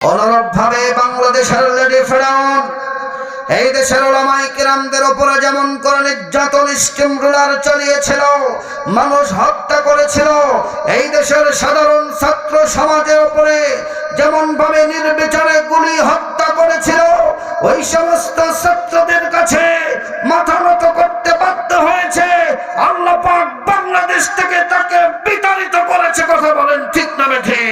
অনুরূপভাবে বাংলাদেশের লেডি ফেরাউন এই দেশের উলামায়ে কিরামদের উপরে যেমন করে নির্যাতন স্টিম রুলার চালিয়েছিল, মানুষ হত্যা করেছিল, এই দেশের সাধারণ ছাত্র সমাজের উপরে যেমন ভাবে নির্বিচারে গুলি হত্যা করেছিল, ওই সমস্ত ছাত্রদের কাছে মাথা নত করতে বাধ্য হয়েছে। আল্লাহ পাক বাংলাদেশ থেকে তাকে বিতাড়িত করেছে। কথা বলেন ঠিক না বেঠে?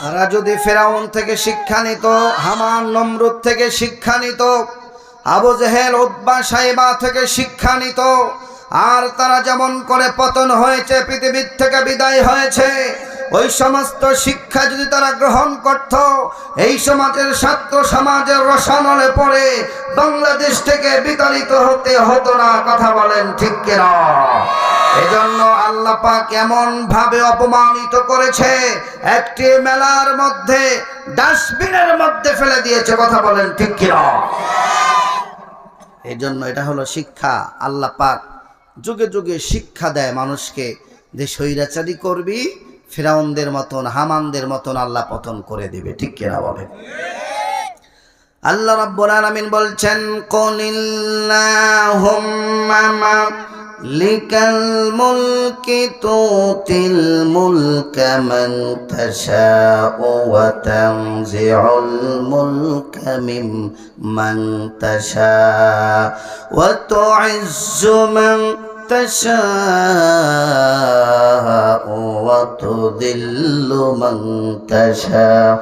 তারা যদি ফেরাউন থেকে শিক্ষা নিত, হামান নমরুদ থেকে শিক্ষা নিত, আবু জেহেল উতবা সাইবা থেকে শিক্ষা নিত, আর তারা যেমন করে পতন হয়েছে, পৃথিবীর থেকে বিদায় হয়েছে, ওই সমস্ত শিক্ষা যদি তারা গ্রহণ করত, এই সমাজের ছাত্র সমাজের রসানলে পড়ে বাংলাদেশ থেকে বিতাড়িত হতে হতো না। কথা বলেন ঠিক কিনা? এজন্য আল্লাহ পাক এমন ভাবে অপমানিত করেছে, একটি মেলার মধ্যে ডাস্টবিনের মধ্যে ফেলে দিয়েছে। কথা বলেন ঠিক কিনা? এজন্য এটা হলো শিক্ষা। আল্লাহ পাক যুগে যুগে শিক্ষা দেয় মানুষকে যে স্বৈরাচারী করবি, ফিরাউনদের মতন হামানদের মতন আল্লাহ পতন করে দিবে। ঠিক কিনা বলেন? আল্লাহ রাব্বুল আলামিন বলছেন, কুলিল্লাহুম্মা মালিকাল মুলকি তুতিল মুলকা মান তাশাউ ওয়া তানজিউল মুলকা মিম্মান তাশাউ ওয়া তুইজ্জু মান تشاء وتذل من تشاء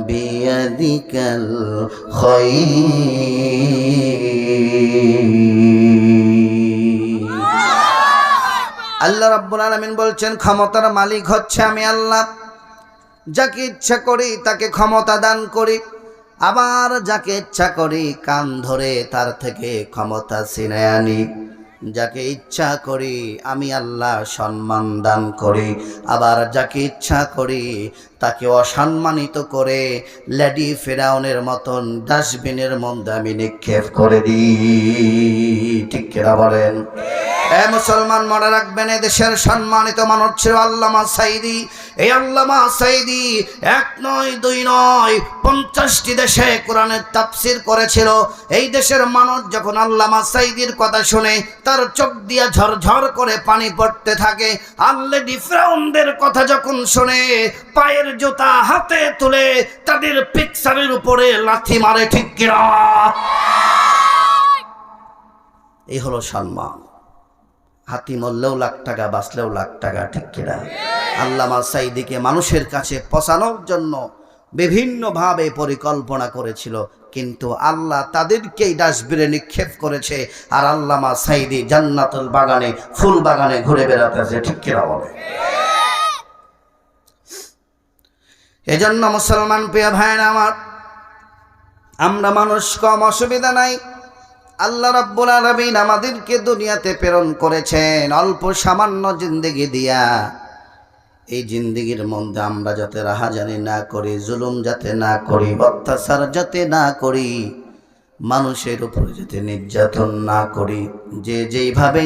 بيدك الخير। আল্লাহ রাব্বুল আলামিন বলছেন, ক্ষমতার মালিক হচ্ছে আমি আল্লাহ। যাকে ইচ্ছা করি তাকে ক্ষমতা দান করি, আবার যাকে ইচ্ছা করি কান ধরে তার থেকে ক্ষমতা ছিনিয়ে আনি। যাকে ইচ্ছা করি আমি আল্লাহ সম্মান দান করি, আবার যাকে ইচ্ছা করি তাকে অসম্মানিত করে লেডি ফেরাউনের মতন ডাস্টবিনের মধ্যে আমি নিক্ষেপ করে দিই। ঠিক কিনা বলেন? মুসলমান মনে রাখবেন, দেশের সম্মানিত মানুষ ছিল আল্লামা সাঈদী। এই আল্লামা সাঈদী এক নয় দুই নয় 50টি দেশে কোরআনের তাফসীর করেছিল। এই দেশের মানুষ যখন আল্লামা সাঈদীর কথা শুনে তার চোখ দিয়া ঝরঝর করে পানি পড়তে থাকে। আল্লেডি ফিরাউনদের কথা যখন শুনে পায়ের জুতা হাতে তুলে তাদের পিকচারের উপরে লাথি মারে। ঠিক কিনা? এই হলো সম্মান। হাতি মরলেও লাখ টাকা, বাঁচলেও লাখ টাকা। ঠিক কিনা? আল্লামা সাঈদীকে মানুষের কাছে পৌঁছানোর জন্য বিভিন্নভাবে পরিকল্পনা করেছিল, কিন্তু আল্লাহ তাদেরকেই ডাস্টবিনে নিক্ষেপ করেছে। আর আল্লামা সাঈদী জান্নাতুল বাগানে, ফুল বাগানে ঘুরে বেড়াতেছে। ঠিক কিনা বলে? এজন্য মুসলমান প্রিয় ভাইরা আমার, আমরা মানুষ কম, অসুবিধা নাই। আল্লাহ রাব্বুল আলামিন আমাদেরকে দুনিয়াতে প্রেরণ করেছেন অল্প সামান্য জিন্দেগি দিয়া। এই জিন্দেগির মধ্যে আমরা যাতে রাহাজানি না করি, জুলুম যাতে না করি, অত্যাচার যাতে না করি, মানুষের উপরে যাতে নির্যাতন না করি। যে যেইভাবে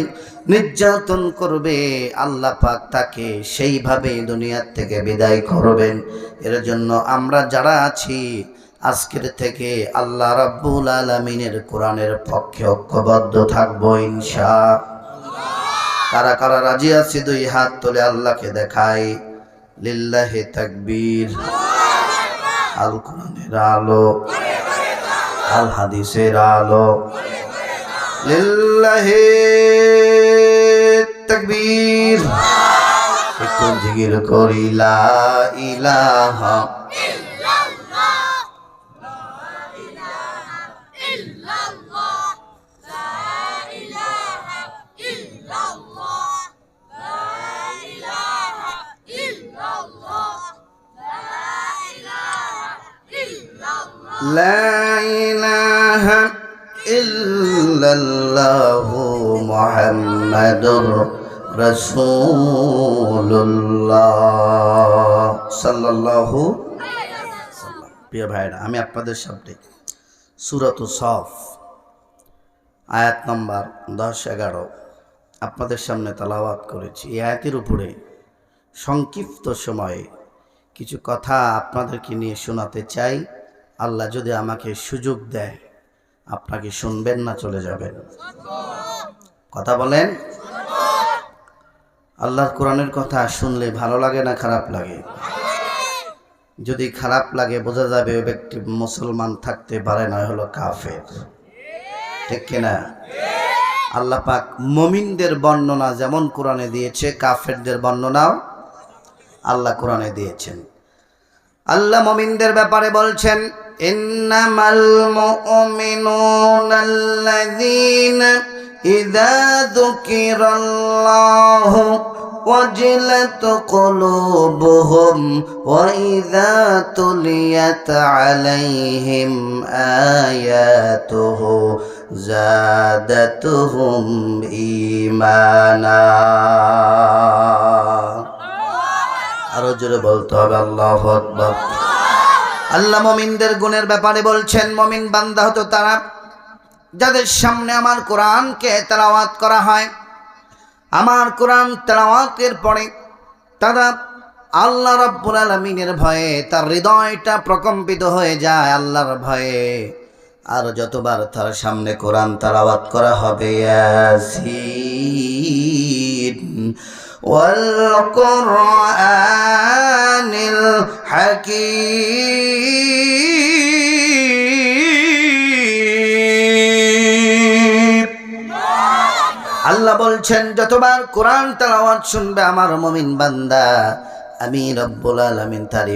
নির্যাতন করবে আল্লাহ পাক তাকে সেইভাবে দুনিয়ার থেকে বিদায় করবেন। এর জন্য আমরা যারা আছি আজকের থেকে আল্লাহ রাব্বুল আলামিনের কোরআনের পক্ষে ঐক্যবদ্ধ থাকবো ইনশাআল্লাহ। কারা কারা রাজি আছি দুই হাত তুলে আল্লাহকে দেখাই। লিল্লাহি তাকবীর। আল কোরআনের আলো, আল হাদিসের আলো। লিল্লাহি তাকবীর। একটু জিকির করি লা ইলাহা لا إله إلا الله محمد রাসূলুল্লাহ সাল্লাল্লাহু আলাইহি ওয়াসাল্লাম। প্রিয় ভাইরা, আমি আপনাদের সামনে সূরাতুস সফ আয়াত নম্বর 10-11 আপনাদের সামনে তেলাওয়াত করেছি। এই আয়াতের উপরে সংক্ষিপ্ত সময়ে কিছু কথা আপনাদেরকে নিয়ে শোনাতে চাই। আল্লাহ যদি আমাকে সুযোগ দেয়, আপনাকে শুনবেন না চলে যাবেন? কথা বলেন। আল্লাহর কোরআনের কথা শুনলে ভালো লাগে না খারাপ লাগে? যদি খারাপ লাগে বোঝা যাবে ওই ব্যক্তি মুসলমান থাকতে পারে না, হলো কাফের। ঠিক কিনা? আল্লাহ পাক মুমিনদের বর্ণনা যেমন কোরআনে দিয়েছে, কাফেরদের বর্ণনাও আল্লাহ কোরআনে দিয়েছেন। আল্লাহ মুমিনদের ব্যাপারে বলছেন, ইন্নামাল মুমিনুনাল্লাযীনা ইযা যুকিরাল্লাহু ওয়াজিলাত কুলুবুহুম ওয়া ইযা তুলিয়াত আলাইহিম আয়াতুহু যাদাতুহুম ঈমানা। আরো জোরে বলতে হবে আল্লাহু আকবার। আল্লাহ মুমিনদের গুণের ব্যাপারে বলছেন, মুমিন বান্দা হতো তারা যাদের সামনে আমার কোরআনকে তেলাওয়াত করা হয়, আমার কোরআন তেলাওয়াতের পরে তারা আল্লাহ রাব্বুল আলামিনের ভয়ে তার হৃদয়টা প্রকম্পিত হয়ে যায় আল্লাহর ভয়ে। আর যতবার তার সামনে কোরআন তেলাওয়াত করা হবে, ইয়াসিন ওয়াল কুরআনিল হাকীম। আল্লাহ বলছেন, যতবার কোরআন তেলাওয়াত শুনবে আমার মুমিন বান্দা, আমি রব্বুল আলামিন তার